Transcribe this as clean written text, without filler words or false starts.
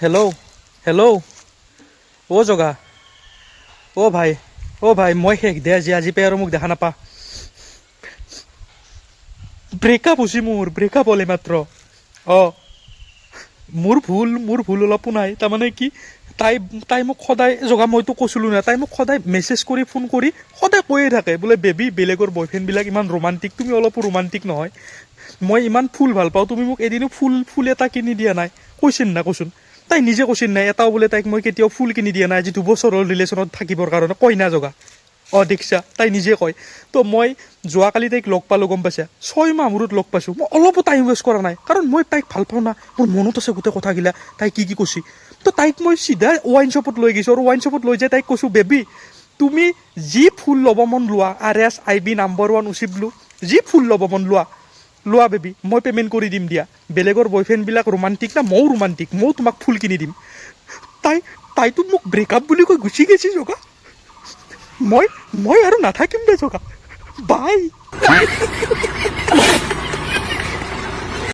hello' hello' অ' জগা অ' ভাই মই শেষ দে আজি পে আৰু মোক দেখা নাপা ব্ৰেকআপ হৈছে ব্ৰেকআপ হ'লে মাত্ৰ অঁ মোৰ ভুল অলপো নাই তাৰমানে কি তাই তাই মোক সদায় জগা মইতো কৈছিলোঁ না তাই মোক সদায় মেছেজ কৰি ফোন কৰি সদায় কৈয়ে থাকে বোলে বেবী বেলেগৰ বয়ফ্ৰেণ্ডবিলাক ইমান ৰোমাণ্টিক তুমি অলপো ৰোমাণ্টিক নহয় মই ইমান ফুল ভাল পাওঁ তুমি মোক এদিনো ফুল এটা কিনি দিয়া নাই কৈছিল না কচোন তাই নিজে কৈছিল নাই এটাও বোলে তাইক মই কেতিয়াও ফুল কিনি দিয়া নাই আজি 2 বছৰৰ ৰিলেশ্যনত থাকিবৰ কাৰণে কয় না জগা অঁ দেখিছা তাই নিজে কয় তো মই যোৱাকালি তাইক লগ পালোঁ গম পাইছা 6 মাহ মূৰত লগ পাইছোঁ মই অলপো টাইম ৱেষ্ট কৰা নাই কাৰণ মই তাইক ভাল পাওঁ না মোৰ মনত আছে গোটেই কথাগিলা তাই কি কৈছে তো তাইক মই চিধা ৱাইন শ্বপত লৈ গৈছোঁ আৰু ৱাইন শ্বপত লৈ যাই তাইক কৈছোঁ বেবী তুমি যি ফুল ল'ব মন লোৱা RS IB No.1 উচিত ব্লু যি ফুল ল'ব মন লোৱা বেবী মই পে'মেণ্ট কৰি দিম দিয়া বেলেগৰ বয়ফ্ৰেণ্ডবিলাক ৰোমাণ্টিক না ময়ো ৰোমাণ্টিক ময়ো তোমাক ফুল কিনি দিম তাইতো মোক ব্ৰেকআপ বুলি কৈ গুচি গৈছে জগা মই আৰু নাথাকিম দে জগা বাই